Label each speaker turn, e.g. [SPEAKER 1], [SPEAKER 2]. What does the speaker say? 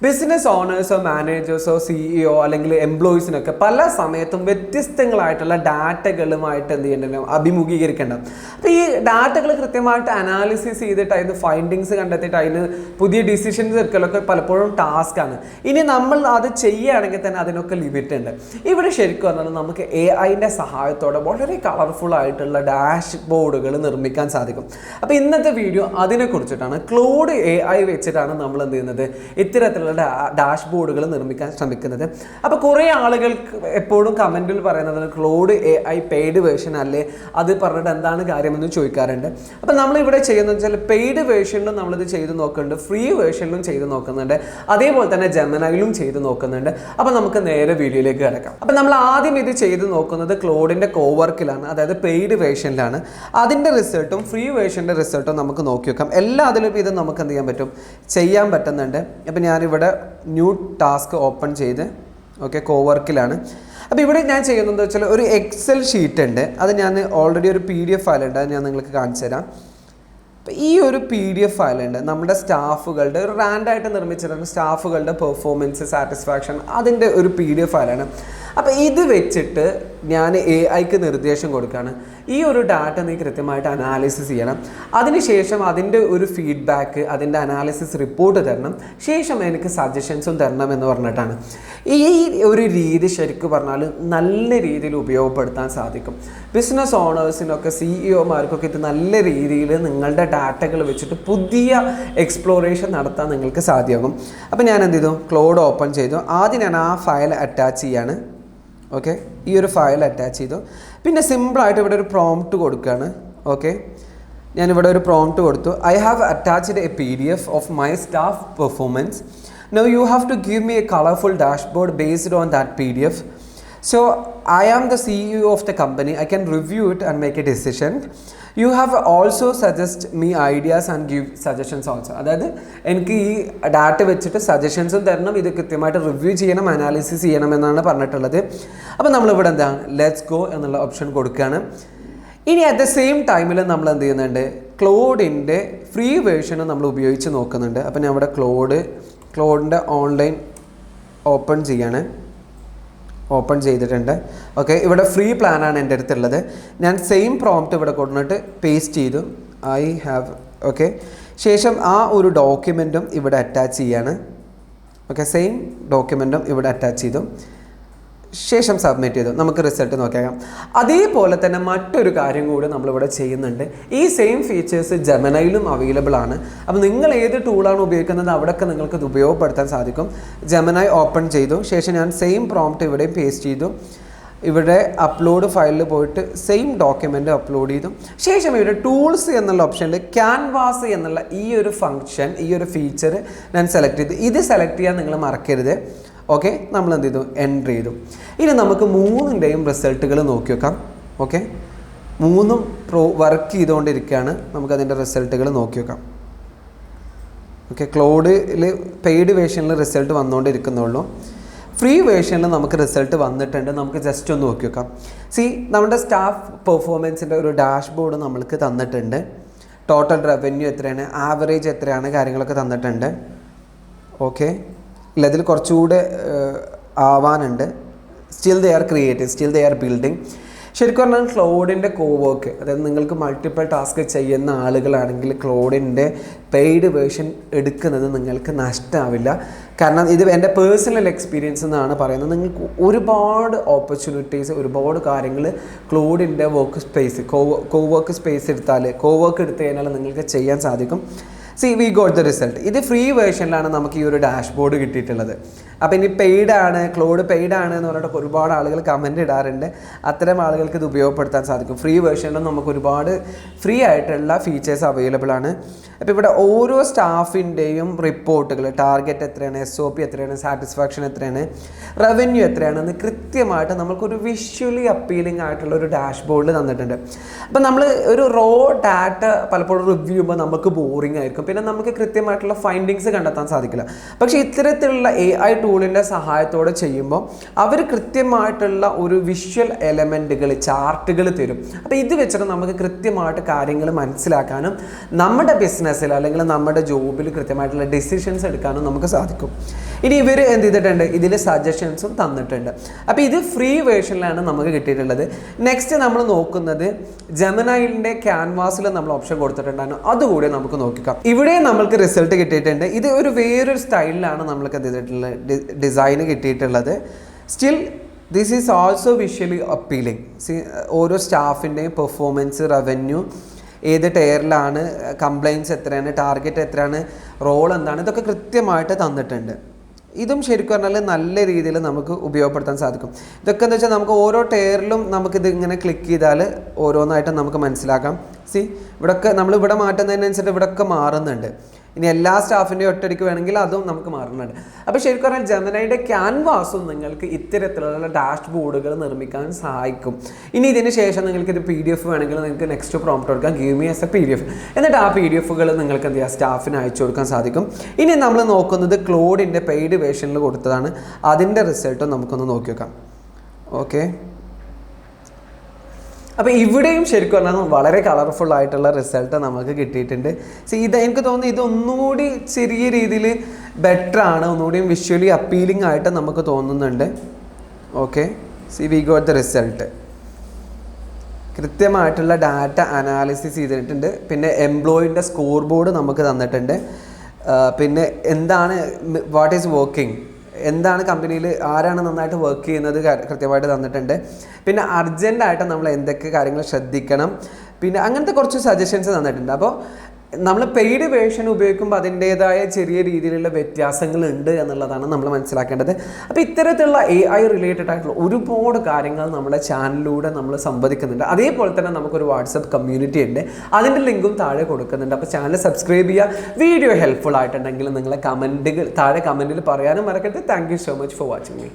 [SPEAKER 1] Business ഓണേഴ്സോ മാനേജേഴ്സോ CEO അല്ലെങ്കിൽ എംപ്ലോയീസിനൊക്കെ പല സമയത്തും വ്യത്യസ്തങ്ങളായിട്ടുള്ള ഡാറ്റകളുമായിട്ട് എന്ത് ചെയ്യേണ്ടത് അഭിമുഖീകരിക്കേണ്ടത്. അപ്പോൾ ഈ ഡാറ്റകൾ കൃത്യമായിട്ട് അനാലിസിസ് ചെയ്തിട്ട് അതിന് ഫൈൻഡിങ്സ് കണ്ടെത്തിയിട്ട് അതിന് പുതിയ ഡിസിഷൻസ് എടുക്കലൊക്കെ പലപ്പോഴും ടാസ്ക്കാണ്. ഇനി നമ്മൾ അത് ചെയ്യുകയാണെങ്കിൽ തന്നെ അതിനൊക്കെ ലിമിറ്റ് ഉണ്ട്. ഇവിടെ ശരിക്കും പറഞ്ഞാൽ നമുക്ക് AI സഹായത്തോടെ വളരെ കളർഫുൾ ആയിട്ടുള്ള ഡാഷ് ബോർഡുകൾ നിർമ്മിക്കാൻ സാധിക്കും. അപ്പോൾ ഇന്നത്തെ വീഡിയോ അതിനെക്കുറിച്ചിട്ടാണ്. ക്ലൗഡ് AI വെച്ചിട്ടാണ് നമ്മൾ എന്ത് ചെയ്യുന്നത് ഇത്തരത്തിലുള്ള ഡാഷ് ബോർഡുകൾ നിർമ്മിക്കാൻ ശ്രമിക്കുന്നത്. അപ്പോൾ കുറേ ആളുകൾക്ക് എപ്പോഴും കമൻറ്റിൽ പറയുന്നത് ക്ലൗഡ് AI പെയ്ഡ് വേർഷൻ അല്ലേ, അത് പറഞ്ഞിട്ട് എന്താണ് കാര്യമെന്ന് ചോദിക്കാറുണ്ട്. അപ്പോൾ നമ്മളിവിടെ ചെയ്യുന്നത് വെച്ചാൽ പെയ്ഡ് വേർഷനിലും നമ്മളിത് ചെയ്ത് നോക്കുന്നുണ്ട്, ഫ്രീ വേർഷനിലും ചെയ്ത് നോക്കുന്നുണ്ട്, അതേപോലെ തന്നെ ജെമിനയിലും ചെയ്ത് നോക്കുന്നുണ്ട്. അപ്പോൾ നമുക്ക് നേരെ വീഡിയോയിലേക്ക് കിടക്കാം. അപ്പോൾ നമ്മൾ ആദ്യം ഇത് ചെയ്ത് നോക്കുന്നത് ക്ലൗഡിൻ്റെ കോവർക്കിലാണ്, അതായത് പെയ്ഡ് വേർഷനിലാണ്. അതിൻ്റെ റിസൾട്ടും ഫ്രീ വേർഷൻ്റെ റിസൾട്ടും നമുക്ക് നോക്കി വെക്കാം. എല്ലാ അതിലും ഇത് നമുക്ക് എന്ത് ചെയ്യാൻ പറ്റും, ചെയ്യാൻ പറ്റുന്നുണ്ട്. അപ്പോൾ ഞാനിവിടെ ന്യൂ ടാസ്ക് ഓപ്പൺ ചെയ്ത് കോവർക്കിലാണ്. അപ്പോൾ ഇവിടെ ഞാൻ ചെയ്യുന്നത് വെച്ചാൽ ഒരു എക്സൽ ഷീറ്റ് ഉണ്ട്, അത് ഞാൻ ഓൾറെഡി ഒരു PDF ഫയൽ ഉണ്ട്, അത് ഞാൻ നിങ്ങൾക്ക് കാണിച്ചു തരാം. അപ്പോൾ ഈ ഒരു PDF ഫയലുണ്ട്, നമ്മുടെ സ്റ്റാഫുകളുടെ ഒരു റാൻഡായിട്ട് നിർമ്മിച്ചിട്ടുണ്ട്, സ്റ്റാഫുകളുടെ പെർഫോമൻസ് സാറ്റിസ്ഫാക്ഷൻ അതിൻ്റെ ഒരു PDF ഫയലാണ്. അപ്പോൾ ഇത് വെച്ചിട്ട് ഞാൻ AIക്ക് നിർദ്ദേശം കൊടുക്കുകയാണ്, ഈ ഒരു ഡാറ്റ നീ കൃത്യമായിട്ട് അനാലിസിസ് ചെയ്യണം, അതിനുശേഷം അതിൻ്റെ ഒരു ഫീഡ്ബാക്ക്, അതിൻ്റെ അനാലിസിസ് റിപ്പോർട്ട് തരണം, ശേഷം എനിക്ക് സജഷൻസും തരണം എന്ന് പറഞ്ഞിട്ടാണ്. ഈ ഒരു രീതി ശരിക്കും പറഞ്ഞാൽ നല്ല രീതിയിൽ ഉപയോഗപ്പെടുത്താൻ സാധിക്കും. ബിസിനസ് ഓണേഴ്സിനൊക്കെ CEOമാർക്കൊക്കെ ഇത് നല്ല രീതിയിൽ നിങ്ങളുടെ ഡാറ്റകൾ വെച്ചിട്ട് പുതിയ എക്സ്പ്ലോറേഷൻ നടത്താൻ നിങ്ങൾക്ക് സാധ്യമാകും. അപ്പോൾ ഞാൻ എന്ത് ചെയ്തു, ക്ലൗഡ് ഓപ്പൺ ചെയ്തു. ആദ്യം ഞാൻ ആ ഫയൽ അറ്റാച്ച് ചെയ്യാണ്. ഈ ഒരു ഫയൽ അറ്റാച്ച് ചെയ്തു. പിന്നെ സിമ്പിളായിട്ട് ഇവിടെ ഒരു പ്രോംപ്റ്റ് കൊടുക്കുകയാണ്. ഞാനിവിടെ ഒരു പ്രോംപ്റ്റ് കൊടുത്തു. I have attached a PDF of my staff performance. Now you have to give me a colourful dashboard based on that PDF. So I am the CEO of the company. I can review it and make a decision. You have also suggest me ideas and give suggestions also. അതായത് എനിക്ക് ഈ data വെച്ചിട്ട് സജഷൻസും തരണം, ഇത് കൃത്യമായിട്ട് review ചെയ്യണം, analysis ചെയ്യണം എന്നാണ് പറഞ്ഞിട്ടുള്ളത്. അപ്പോൾ നമ്മളിവിടെ എന്താണ് ലെറ്റ്സ് ഗോ എന്നുള്ള ഓപ്ഷൻ കൊടുക്കുകയാണ്. ഇനി അറ്റ് ദ സെയിം ടൈമിൽ നമ്മൾ എന്ത് ചെയ്യുന്നുണ്ട്, ക്ലൗഡിൻ്റെ ഫ്രീ വേർഷനും നമ്മൾ ഉപയോഗിച്ച് നോക്കുന്നുണ്ട്. അപ്പോൾ ഞാൻ ഇവിടെ ക്ലൗഡിൻ്റെ ഓൺലൈൻ ഓപ്പൺ ചെയ്തിട്ടുണ്ട്. ഇവിടെ ഫ്രീ പ്ലാനാണ് എൻ്റെ അടുത്തുള്ളത്. ഞാൻ സെയിം പ്രോംപ്റ്റ് ഇവിടെ കൊണ്ടുവന്നിട്ട് പേസ്റ്റ് ചെയ്തു. ഐ ഹാവ് ശേഷം ആ ഒരു ഡോക്യുമെൻറ്റും ഇവിടെ അറ്റാച്ച് ചെയ്യാണ്. സെയിം ഡോക്യുമെൻറ്റും ഇവിടെ അറ്റാച്ച് ചെയ്തു, ശേഷം സബ്മിറ്റ് ചെയ്തു. നമുക്ക് റിസൾട്ട് നോക്കാം. അതേപോലെ തന്നെ മറ്റൊരു കാര്യം കൂടി നമ്മളിവിടെ ചെയ്യുന്നുണ്ട്. ഈ സെയിം ഫീച്ചേഴ്സ് ജെമിനയിലും അവൈലബിൾ ആണ്. അപ്പോൾ നിങ്ങൾ ഏത് ടൂളാണ് ഉപയോഗിക്കുന്നത് അവിടെയൊക്കെ നിങ്ങൾക്ക് ഇത് ഉപയോഗപ്പെടുത്താൻ സാധിക്കും. ജെമിനൈ ഓപ്പൺ ചെയ്തു, ശേഷം ഞാൻ സെയിം പ്രോംപ്റ്റ് ഇവിടെ പേസ്റ്റ് ചെയ്തു. ഇവിടെ അപ്ലോഡ് ഫയലിൽ പോയിട്ട് സെയിം ഡോക്യുമെൻ്റ് അപ്ലോഡ് ചെയ്തു. ശേഷം ഇവിടെ ടൂൾസ് എന്നുള്ള ഓപ്ഷനിൽ ക്യാൻവാസ് എന്നുള്ള ഈ ഒരു ഫംഗ്ഷൻ, ഈ ഒരു ഫീച്ചർ ഞാൻ സെലക്ട് ചെയ്തു. ഇത് സെലക്ട് ചെയ്യാൻ നിങ്ങൾ മറക്കരുത്. നമ്മൾ എന്ത് ചെയ്തു, എൻ്റർ ചെയ്തു. ഇനി നമുക്ക് മൂന്നിൻ്റെയും റിസൾട്ടുകൾ നോക്കി വെക്കാം. മൂന്നും വർക്ക് ചെയ്തുകൊണ്ടിരിക്കുകയാണ്. നമുക്കതിൻ്റെ റിസൾട്ടുകൾ നോക്കി വെക്കാം. ക്ലൗഡിൽ പെയ്ഡ് വേർഷനിൽ റിസൾട്ട് വന്നുകൊണ്ടിരിക്കുന്നുള്ളൂ. ഫ്രീ വേർഷനിൽ നമുക്ക് റിസൾട്ട് വന്നിട്ടുണ്ട്. നമുക്ക് ജസ്റ്റ് ഒന്ന് നോക്കി വെക്കാം. നമ്മുടെ സ്റ്റാഫ് പെർഫോമൻസിൻ്റെ ഒരു ഡാഷ്ബോർഡ് നമ്മൾക്ക് തന്നിട്ടുണ്ട്. ടോട്ടൽ റവന്യൂ എത്രയാണ്, ആവറേജ് എത്രയാണ്, കാര്യങ്ങളൊക്കെ തന്നിട്ടുണ്ട്. ഇതിൽ കുറച്ചുകൂടെ ആവാനുണ്ട്. Still they are creating, still they are building. ശരിക്കും പറഞ്ഞാൽ ക്ലൗഡിൻ്റെ കോവർക്ക്, അതായത് നിങ്ങൾക്ക് മൾട്ടിപ്പിൾ ടാസ്ക് ചെയ്യുന്ന ആളുകളാണെങ്കിൽ ക്ലൗഡിൻ്റെ പെയ്ഡ് വേർഷൻ എടുക്കുന്നത് നിങ്ങൾക്ക് നഷ്ടമാവില്ല. കാരണം ഇത് എൻ്റെ പേഴ്സണൽ എക്സ്പീരിയൻസ് എന്നാണ് പറയുന്നത്. നിങ്ങൾക്ക് ഒരുപാട് ഓപ്പർച്യൂണിറ്റീസ്, ഒരുപാട് കാര്യങ്ങൾ ക്ലൗഡിൻ്റെ കോവർക്ക് സ്പേസ് എടുത്ത് കഴിഞ്ഞാൽ നിങ്ങൾക്ക് ചെയ്യാൻ സാധിക്കും. We got the result. ഇത് ഫ്രീ വേർഷനിലാണ് നമുക്ക് ഈ ഒരു ഡാഷ്ബോർഡ് കിട്ടിയിട്ടുള്ളത്. അപ്പോൾ ഇനി ക്ലൗഡ് പെയ്ഡ് ആണ് എന്ന് പറഞ്ഞിട്ട് ഒരുപാട് ആളുകൾ കമൻറ്റ് ഇടാറുണ്ട്. അത്തരം ആളുകൾക്ക് ഇത് ഉപയോഗപ്പെടുത്താൻ സാധിക്കും. ഫ്രീ വേർഷനിലും നമുക്ക് ഒരുപാട് ഫ്രീ ആയിട്ടുള്ള ഫീച്ചേഴ്സ് അവൈലബിൾ ആണ്. അപ്പോൾ ഇവിടെ ഓരോ സ്റ്റാഫിൻ്റെയും റിപ്പോർട്ടുകൾ, ടാർഗറ്റ് എത്രയാണ്, SOP എത്രയാണ്, സാറ്റിസ്ഫാക്ഷൻ എത്രയാണ്, റവന്യൂ എത്രയാണെന്ന് കൃത്യമായിട്ട് നമുക്കൊരു വിഷ്വലി അപ്പീലിംഗ് ആയിട്ടുള്ള ഒരു ഡാഷ്ബോർഡിൽ തന്നിട്ടുണ്ട്. അപ്പോൾ നമ്മൾ ഒരു റോ ഡാറ്റ പലപ്പോഴും റിവ്യൂ ചെയ്യുമ്പോൾ നമുക്ക് ബോറിംഗ് ആയിരിക്കും. പിന്നെ നമുക്ക് കൃത്യമായിട്ടുള്ള ഫൈൻഡിങ്സ് കണ്ടെത്താൻ സാധിക്കില്ല. പക്ഷേ ഇത്തരത്തിലുള്ള AI ടൂളിൻ്റെ സഹായത്തോടെ ചെയ്യുമ്പോൾ അവർ കൃത്യമായിട്ടുള്ള ഒരു വിഷ്വൽ എലമെൻറ്റുകൾ, ചാർട്ടുകൾ തരും. അപ്പോൾ ഇത് വെച്ചിട്ട് നമുക്ക് കൃത്യമായിട്ട് കാര്യങ്ങൾ മനസ്സിലാക്കാനും നമ്മുടെ ബിസിനസ്സിൽ അല്ലെങ്കിൽ നമ്മുടെ ജോബിൽ കൃത്യമായിട്ടുള്ള ഡിസിഷൻസ് എടുക്കാനും നമുക്ക് സാധിക്കും. ഇനി ഇവർ എന്ത് ചെയ്തിട്ടുണ്ട്, ഇതിൽ സജഷൻസും തന്നിട്ടുണ്ട്. അപ്പോൾ ഇത് ഫ്രീ വേർഷനിലാണ് നമുക്ക് കിട്ടിയിട്ടുള്ളത്. നെക്സ്റ്റ് നമ്മൾ നോക്കുന്നത് ജെമിനൈൻ്റെ ക്യാൻവാസിൽ നമ്മൾ ഓപ്ഷൻ കൊടുത്തിട്ടുണ്ടായിരുന്നു, അതുകൂടി നമുക്ക് നോക്കിക്കാം. ഇവിടെ നമ്മൾക്ക് റിസൾട്ട് കിട്ടിയിട്ടുണ്ട്. ഇത് ഒരു വേറൊരു സ്റ്റൈലിലാണ് നമ്മൾക്ക് എന്ത് ചെയ്തിട്ടുള്ളത്, ഡിസൈൻ കിട്ടിയിട്ടുള്ളത്. Still this is also visually appealing. ഓരോ സ്റ്റാഫിൻ്റെയും പെർഫോമൻസ്, റവന്യൂ, ഏത് ടയറിലാണ്, കംപ്ലയിൻസ് എത്രയാണ്, ടാർഗറ്റ് എത്രയാണ്, റോൾ എന്താണ്, ഇതൊക്കെ കൃത്യമായിട്ട് തന്നിട്ടുണ്ട്. ഇതും ശരിക്കും പറഞ്ഞാൽ നല്ല രീതിയിൽ നമുക്ക് ഉപയോഗപ്പെടുത്താൻ സാധിക്കും. ഇതൊക്കെ എന്ന് വെച്ചാൽ നമുക്ക് ഓരോ ടയറിലും നമുക്കിത് ഇങ്ങനെ ക്ലിക്ക് ചെയ്താൽ ഓരോന്നായിട്ട് നമുക്ക് മനസ്സിലാക്കാം. ഇവിടെയൊക്കെ നമ്മളിവിടെ മാറ്റുന്നതിനനുസരിച്ച് ഇവിടെയൊക്കെ മാറുന്നുണ്ട്. ഇനി എല്ലാ സ്റ്റാഫിൻ്റെയും ഒറ്റയടിക്ക് വേണമെങ്കിൽ അതും നമുക്ക് മാറുന്നുണ്ട്. അപ്പോൾ ശരിക്കും പറഞ്ഞാൽ ജെമിനൈയുടെ ക്യാൻവാസും നിങ്ങൾക്ക് ഇത്തരത്തിലുള്ള ഡാഷ് ബോർഡുകൾ നിർമ്മിക്കാൻ സഹായിക്കും. ഇനി ഇതിന് ശേഷം നിങ്ങൾക്ക് ഇത് PDF വേണമെങ്കിൽ നിങ്ങൾക്ക് നെക്സ്റ്റ് പ്രോംപ്റ്റ് കൊടുക്കാം, give me as A PDF. എന്നിട്ട് ആ PDFകൾ നിങ്ങൾക്ക് എന്ത് ചെയ്യുക, സ്റ്റാഫിന് അയച്ചു കൊടുക്കാൻ സാധിക്കും. ഇനി നമ്മൾ നോക്കുന്നത് ക്ലോഡിൻ്റെ പെയ്ഡ് വേർഷനിൽ കൊടുത്തതാണ്. അതിൻ്റെ റിസൾട്ടും നമുക്കൊന്ന് നോക്കി വെക്കാം. ഓക്കെ, അപ്പോൾ ഇവിടെയും ശരിക്കും പറഞ്ഞാൽ വളരെ കളർഫുൾ ആയിട്ടുള്ള റിസൾട്ട് നമുക്ക് കിട്ടിയിട്ടുണ്ട്. ഇത് എനിക്ക് തോന്നുന്നു ഇതൊന്നുകൂടി ചെറിയ രീതിയിൽ ബെറ്റർ ആണ്, ഒന്നുകൂടിയും വിഷ്വലി അപ്പീലിംഗ് ആയിട്ട് നമുക്ക് തോന്നുന്നുണ്ട്. Okay, we got the result. കൃത്യമായിട്ടുള്ള ഡാറ്റ അനാലിസിസ് ചെയ്തിട്ടുണ്ട്. പിന്നെ എംപ്ലോയിൻ്റെ സ്കോർ ബോർഡ് നമുക്ക് തന്നിട്ടുണ്ട്. പിന്നെ എന്താണ്, വാട്ട് ഈസ് വർക്കിംഗ്, എന്താണ് കമ്പനിയിൽ ആരാണ് നന്നായിട്ട് വർക്ക് ചെയ്യുന്നത് കൃത്യമായിട്ട് തന്നിട്ടുണ്ട്. പിന്നെ അർജൻറ്റായിട്ട് നമ്മൾ എന്തൊക്കെ കാര്യങ്ങൾ ശ്രദ്ധിക്കണം, പിന്നെ അങ്ങനത്തെ കുറച്ച് സജഷൻസ് തന്നിട്ടുണ്ട്. അപ്പോൾ നമ്മൾ പെയ്ഡ് വേർഷൻ ഉപയോഗിക്കുമ്പോൾ അതിൻ്റേതായ ചെറിയ രീതിയിലുള്ള വ്യത്യാസങ്ങളുണ്ട് എന്നുള്ളതാണ് നമ്മൾ മനസ്സിലാക്കേണ്ടത്. അപ്പോൾ ഇത്തരത്തിലുള്ള AI റിലേറ്റഡ് ആയിട്ടുള്ള ഒരുപാട് കാര്യങ്ങൾ നമ്മുടെ ചാനലിലൂടെ നമ്മൾ സംവദിക്കുന്നുണ്ട്. അതേപോലെ തന്നെ നമുക്കൊരു വാട്സപ്പ് കമ്മ്യൂണിറ്റി ഉണ്ട്, അതിൻ്റെ ലിങ്കും താഴെ കൊടുക്കുന്നുണ്ട്. അപ്പോൾ ചാനൽ സബ്സ്ക്രൈബ് ചെയ്യുക. വീഡിയോ ഹെൽപ്ഫുൾ ആയിട്ടുണ്ടെങ്കിൽ നിങ്ങളെ താഴെ കമൻറ്റിൽ പറയാനും മറക്കരുത്. Thank you so much for watching me.